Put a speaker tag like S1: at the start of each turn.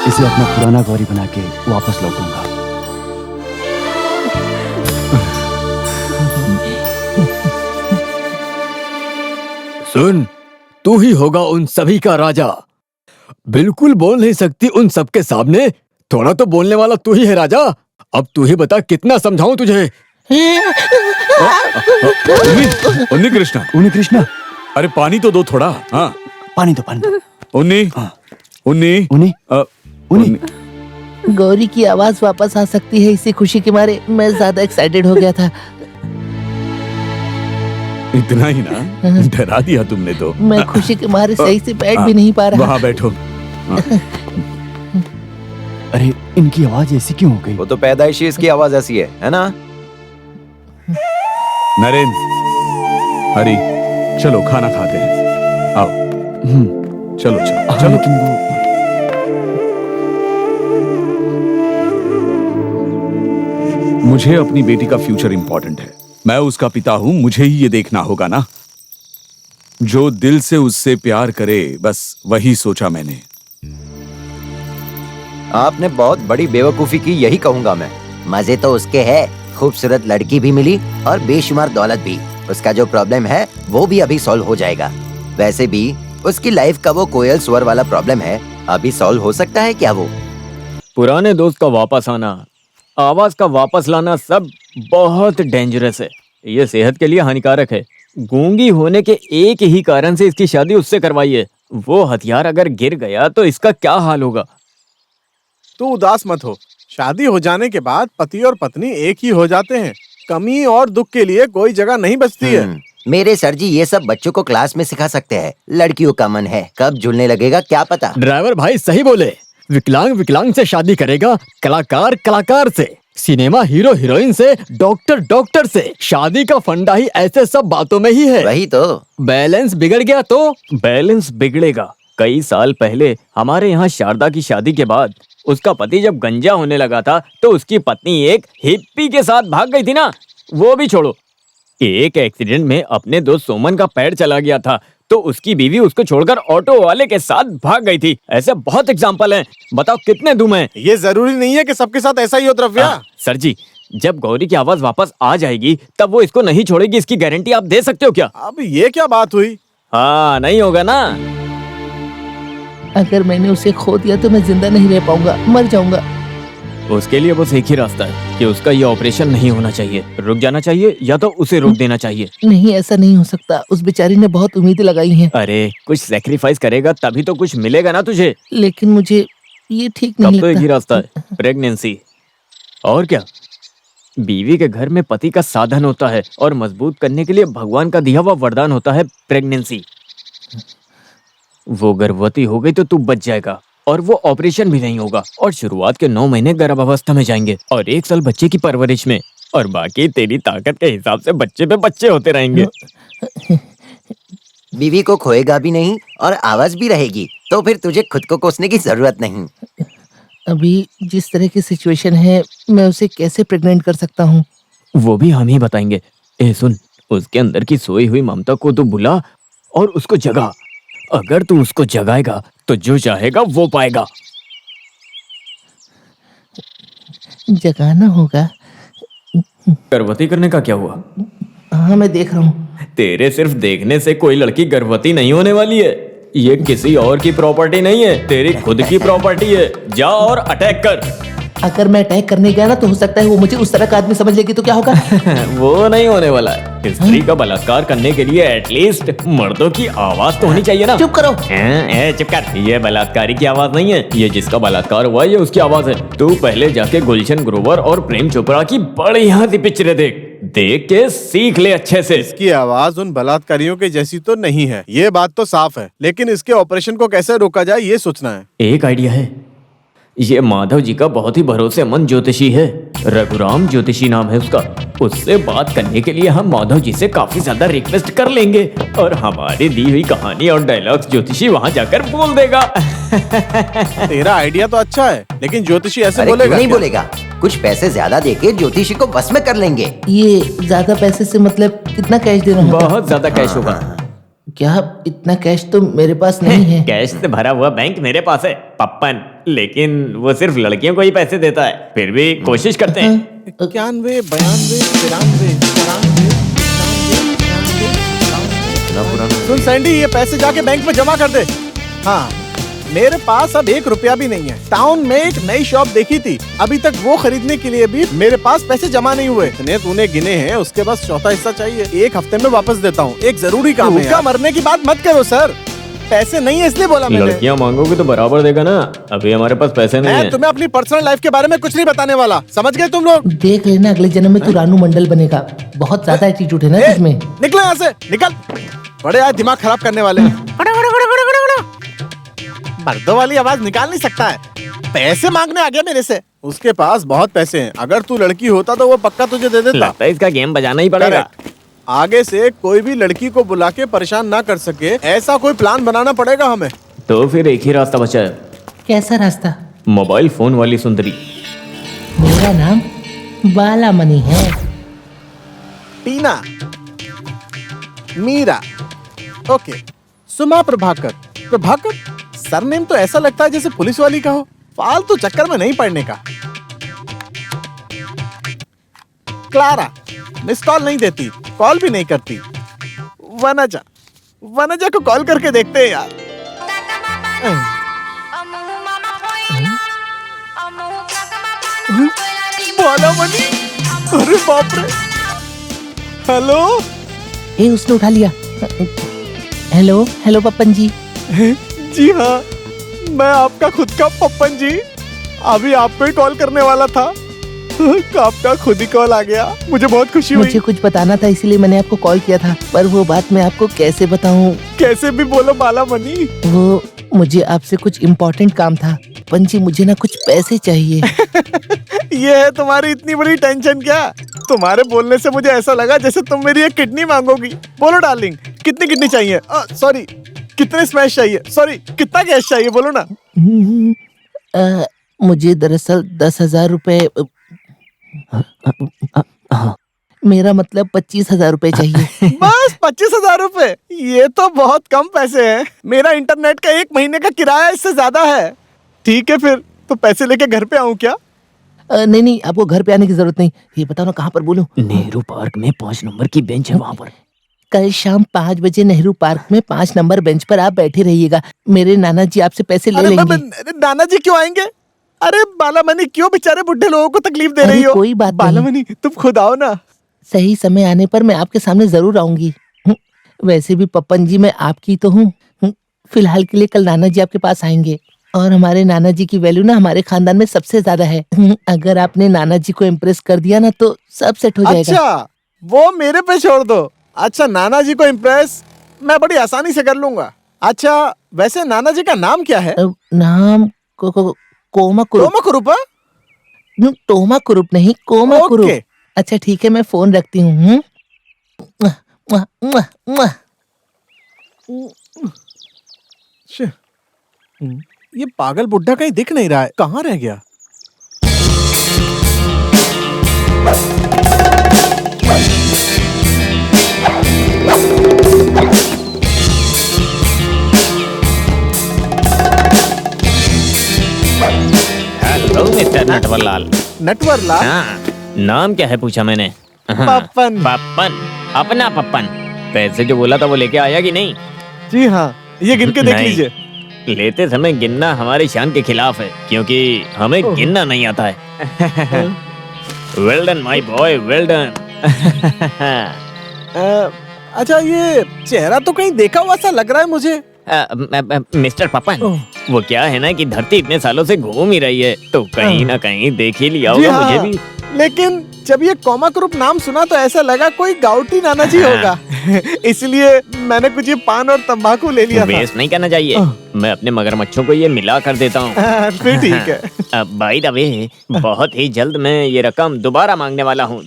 S1: इसे अपना पुराना गौरी बना के वापस लौटूंगा।
S2: सुन, तू ही होगा उन सभी का राजा। बिल्कुल बोल नहीं सकती उन सबके सामने, थोड़ा तो बोलने वाला तू ही है राजा। अब तू ही बता कितना समझाऊं तुझे।
S3: उन्नी कृष्णा,
S1: उन्नी कृष्णा,
S3: अरे पानी तो दो थोड़ा। हाँ
S1: पानी दो।
S3: उन्नी, उन्नी,
S1: उन्नी, उन्नी।
S4: गौरी की आवाज वापस आ सकती है, इसी खुशी के मारे मैं ज्यादा एक्साइटेड हो गया था।
S3: इतना ही ना, डरा दिया तुमने तो।
S4: मैं खुशी के मारे सही से बैठ भी नहीं पा रहा।
S3: वहाँ बैठो।
S1: अरे इनकी आवाज ऐसी क्यों हो गई?
S5: वो तो पैदाइशी इसकी आवाज ऐसी है ना?
S3: नरेंद्र, हरी, चलो खाना खाते हैं। आओ। चलो चलो चलो।
S1: लेकिन वो
S3: मुझे अपनी बेटी का फ्यूचर इंपॉर्टेंट है। मैं उसका पिता हूं, मुझे ही ये देखना होगा ना। जो दिल से उससे प्यार करे, बस वही सोचा मैंने।
S5: आपने बहुत बड़ी बेवकूफी की, यही कहूंगा मैं। मजे तो उसके है, खूबसूरत लड़की भी मिली और बेशुमार दौलत भी। उसका जो प्रॉब्लम है वो भी अभी सॉल्व हो जाएगा। वैसे भी उसकी लाइफ का वो कोयल स्वर वाला प्रॉब्लम है, अभी सॉल्व हो सकता है क्या वो?
S2: पुराने दोस्त का वापस आना, आवाज का वापस लाना, सब बहुत डेंजरस है। ये सेहत के लिए हानिकारक है। गूंगी होने के एक ही कारण से इसकी शादी उससे करवाई है। वो हथियार अगर गिर गया तो इसका क्या हाल होगा?
S6: तू उदास मत हो। शादी हो जाने के बाद पति और पत्नी एक ही हो जाते हैं। कमी और दुख के लिए कोई जगह नहीं बचती है।
S5: मेरे सर जी ये सब बच्चों को क्लास में सिखा सकते हैं। लड़कियों का मन है, कब झूलने लगेगा क्या पता।
S2: ड्राइवर भाई सही बोले। विकलांग से शादी करेगा, कलाकार से, सिनेमा हीरो हीरोइन से, डॉक्टर से। शादी का फंडा ही ऐसे सब बातों में ही है।
S5: वही तो।
S2: बैलेंस बिगड़ गया तो बैलेंस बिगड़ेगा। कई साल पहले हमारे यहाँ शारदा की शादी के बाद उसका पति जब गंजा होने लगा था तो उसकी पत्नी एक हिप्पी के साथ भाग गई थी ना। वो भी छोड़ो, एक एक्सीडेंट में अपने दोस्त सोमन का पैर चला गया था तो उसकी बीवी उसको छोड़कर ऑटो वाले के साथ भाग गई थी। ऐसे बहुत एग्जाम्पल हैं। बताओ कितने दूं मैं?
S6: ये जरूरी नहीं है कि सबके साथ ऐसा ही हो द्रव्या।
S2: सर जी, जब गौरी की आवाज वापस आ जाएगी तब वो इसको नहीं छोड़ेगी, इसकी गारंटी आप दे सकते हो क्या?
S6: अब ये क्या बात हुई?
S2: हाँ, नहीं होगा ना।
S4: अगर मैंने उसे खो दिया तो मैं जिंदा नहीं रह पाऊंगा, मर जाऊंगा।
S2: उसके लिए बस एक ही रास्ता है कि उसका ये ऑपरेशन नहीं होना चाहिए। रुक जाना चाहिए या तो उसे रोक देना चाहिए।
S4: नहीं, ऐसा नहीं हो सकता। उस बेचारी ने बहुत उम्मीदें लगाई हैं।
S2: अरे कुछ सैक्रिफाइस करेगा तभी तो कुछ मिलेगा ना तुझे।
S4: लेकिन मुझे ये ठीक नहीं
S2: तब
S4: लगता।
S2: तो एक ही रास्ता है, प्रेगनेंसी। और क्या? बीवी के घर में पति का साधन होता है और मजबूत करने के लिए भगवान का दिया हुआ वरदान होता है प्रेगनेंसी। वो गर्भवती हो गई तो तू बच जाएगा और वो ऑपरेशन भी नहीं होगा और शुरुआत के 9 महीने गर्भावस्था में जाएंगे और 1 साल बच्चे की परवरिश में, और बाकी तेरी ताकत के हिसाब से बच्चे पे बच्चे होते रहेंगे।
S5: बीवी को खोएगा भी नहीं और आवाज भी रहेगी, तो फिर तुझे खुद को कोसने की जरूरत नहीं।
S4: अभी जिस तरह की सिचुएशन है मैं उसे कैसे प्रेग्नेंट कर सकता हूँ?
S2: वो भी हम ही बताएंगे। ए सुन, उसके अंदर की सोई हुई ममता को तो बुला और उसको जगा। अगर तू उसको जगाएगा तो जो चाहेगा वो पाएगा।
S4: जगाना होगा।
S2: गर्भवती करने का क्या हुआ?
S4: हाँ, मैं देख रहा हूँ।
S2: तेरे सिर्फ देखने से कोई लड़की गर्भवती नहीं होने वाली है। ये किसी और की प्रॉपर्टी नहीं है, तेरी खुद की प्रॉपर्टी है। जा और अटैक कर।
S4: अगर मैं अटैक करने गया ना तो हो सकता है वो मुझे उस तरह का आदमी समझ लेगी, तो क्या होगा?
S2: वो नहीं होने वाला है। स्त्री का बलात्कार करने के लिए एटलीस्ट मर्दों की आवाज तो होनी चाहिए ना।
S4: चुप करो।
S2: चुप कर। ये बलात्कारी की आवाज नहीं है, ये जिसका बलात्कार हुआ ये उसकी आवाज है। तू पहले जाके गुलशन ग्रोवर और प्रेम चोपड़ा की बढ़िया सी पिक्चरें देख के सीख ले अच्छे से।
S6: इसकी आवाज उन बलात्कारियों के जैसी तो नहीं है, ये बात तो साफ है। लेकिन इसके ऑपरेशन को कैसे रोका जाए ये सोचना है।
S2: एक आइडिया है। ये माधव जी का बहुत ही भरोसेमंद ज्योतिषी है, रघुराम ज्योतिषी नाम है उसका। उससे बात करने के लिए हम माधव जी से काफी ज्यादा रिक्वेस्ट कर लेंगे और हमारी दी हुई कहानी और डायलॉग्स ज्योतिषी वहां जाकर बोल देगा।
S6: तेरा आइडिया तो अच्छा है, लेकिन ज्योतिषी ऐसे
S5: अरे
S6: बोलेगा
S5: क्यों नहीं
S6: क्या?
S5: बोलेगा? कुछ पैसे ज्यादा देके ज्योतिषी को बस में कर लेंगे।
S4: ये ज्यादा पैसे से मतलब कितना कैश देना होगा?
S2: बहुत ज्यादा कैश होगा।
S4: क्या इतना कैश तो मेरे पास नहीं है।
S2: कैश से भरा हुआ बैंक मेरे पास है पप्पन, लेकिन वो सिर्फ लड़कियों को ही पैसे देता है। फिर भी कोशिश करते हैं।
S6: 91, 92, 93, 94, 95, सुन सैंडी, ये पैसे जाके बैंक में जमा कर दे। हाँ, मेरे पास अब 1 रुपया भी नहीं है। टाउन में एक नई शॉप देखी थी, अभी तक वो खरीदने के लिए भी मेरे पास पैसे जमा नहीं हुए। इतने तूने गिने हैं, उसके बस चौथा हिस्सा चाहिए। 1 हफ्ते में वापस देता हूँ। एक जरूरी काम है। भूखा मरने की बात मत करो सर, पैसे नहीं है इसलिए बोला मैंने।
S2: लड़कियां मांगोगे तो बराबर देगा ना। अभी हमारे पास पैसे नहीं
S6: मैं
S2: है।
S6: तुम्हें अपनी पर्सनल लाइफ के बारे में कुछ नहीं बताने वाला, समझ गए तुम लोग?
S4: देख लेना अगले जन्म में तू रानू मंडल बनेगा। बहुत ज्यादा एटीट्यूड है ना तुझमें।
S6: निकलो यहाँ से, निकल। बड़े आज दिमाग खराब करने वाले हैं। मर्दों वाली आवाज निकाल नहीं सकता है। पैसे मांगने आ गया मेरे से। उसके पास बहुत पैसे हैं। अगर तू लड़की होता तो वो पक्का तुझे दे देता।
S2: लगता है इसका गेम बजाना ही पड़ेगा।
S6: Correct। आगे से कोई भी लड़की को बुला के परेशान ना कर सके, ऐसा कोई प्लान बनाना पड़ेगा हमें।
S2: तो फिर एक ही रास्ता बचा है,
S4: कैसा रास्ता?
S2: मोबाइल फोन वाली सुंदरी।
S4: मेरा नाम बालामणि है।
S6: टीना, मीरा, ओके, सुमा प्रभाकर। प्रभाकर सरनेम तो ऐसा लगता है जैसे पुलिस वाली का हो। फालतू चक्कर में नहीं पड़ने का। क्लारा मिस कॉल नहीं देती, कॉल भी नहीं करती। वनजा, वनजा को कॉल करके देखते हैं यार। बालामणि, अरे बाप रे। हेलो,
S4: ए उसने उठा लिया। हेलो हेलो पप्पन जी।
S6: जी हाँ, मैं आपका खुद का पप्पन जी। अभी आपको ही कॉल करने वाला था। आपका खुद ही कॉल आ गया, मुझे बहुत खुशी हुई।
S4: मुझे कुछ बताना था इसीलिए मैंने आपको कॉल किया था, पर वो बात मैं आपको कैसे बताऊं?
S6: कैसे भी बोलो बालामणि।
S4: वो मुझे आपसे कुछ इम्पोर्टेंट काम था। पप्पन जी मुझे ना कुछ पैसे चाहिए।
S6: ये है तुम्हारी इतनी बड़ी टेंशन क्या? तुम्हारे बोलने से मुझे ऐसा लगा जैसे तुम मेरी एक किडनी मांगोगी। बोलो डार्लिंग, कितनी किडनी चाहिए? सॉरी, कितने स्मैश चाहिए? सॉरी, कितना कैश चाहिए? बोलो ना।
S4: मुझे दरअसल 10,000 रुपए, मेरा मतलब 25,000 रुपए चाहिए।
S6: बस 25,000 रुपए? ये तो बहुत कम पैसे हैं। मेरा इंटरनेट का 1 महीने का किराया इससे ज्यादा है। ठीक है फिर, तो पैसे लेके घर पे आऊँ क्या?
S4: नहीं नहीं, आपको घर पे आने की जरूरत नहीं। ये बताओ ना कहाँ पर बोलूं?
S2: नेहरू पार्क में 5 नंबर की बेंच है, वहाँ पर।
S4: कल शाम 5 बजे नेहरू पार्क में 5 नंबर बेंच पर आप बैठे रहिएगा। मेरे नाना जी आपसे पैसे ले लेंगे।
S6: नाना जी क्यों आएंगे? अरे बालामणि, क्यों बेचारे बुढ़े लोगों को तकलीफ दे रही हो?
S4: कोई बात नहीं।
S6: बालामणि, तुम खुद आओ ना।
S4: सही समय आने पर मैं आपके सामने जरूर आऊंगी। वैसे भी पप्पन जी मैं आपकी तो हूँ। फिलहाल के लिए कल नाना जी आपके पास आएंगे, और हमारे नाना जी की वैल्यू ना हमारे खानदान में सबसे ज्यादा है। अगर आपने नाना जी को इम्प्रेस कर दिया ना तो सब सेट हो जाएगा।
S6: अच्छा, वो मेरे पे छोड़ दो। अच्छा, नाना जी को इम्प्रेस मैं बड़ी आसानी से कर लूंगा। अच्छा, वैसे नाना जी का नाम क्या है?
S4: नाम कोमा कुरुप।
S6: टोमा कुरुप?
S4: टोमा कुरुप नहीं, कोमा कुरुप।
S6: ओके।
S4: अच्छा ठीक है, मैं फोन रखती हूँ।
S6: ये पागल बुड्ढा कहीं दिख नहीं रहा है, कहाँ रह गया?
S2: Hello mister Natwarlal.
S6: नटवरलाल?
S2: हाँ, नाम क्या है पूछा मैंने।
S6: पप्पन।
S2: पप्पन, अपना पप्पन। पैसे जो बोला था वो लेके आया कि नहीं?
S6: जी हाँ, ये गिन के देख
S2: नहीं।
S6: लीजिए।
S2: लेते समय गिनना हमारी शान के खिलाफ है, क्योंकि हमें गिनना नहीं आता है। Well done my boy, well done.
S6: अच्छा, ये चेहरा तो कहीं देखा हुआ सा लग रहा है मुझे।
S2: मिस्टर पप्पन, वो क्या है ना कि धरती इतने सालों से घूम ही रही है, तो कहीं ना कहीं देख ही लिया
S6: जी
S2: होगा
S6: हाँ,
S2: मुझे भी।
S6: लेकिन जब ये कोमा ग्रुप नाम सुना तो ऐसा लगा कोई गाउटी नाना जी होगा। इसलिए मैंने कुछ ये पान और तंबाकू ले लिया था।
S2: वेस्ट नहीं करना चाहिए। मैं अपने मगरमच्छों को ये मिला कर देता हूँ।
S6: फिर ठीक है।
S2: बाय द वे, बहुत ही जल्द मैं ये रकम दोबारा मांगने वाला हूँ।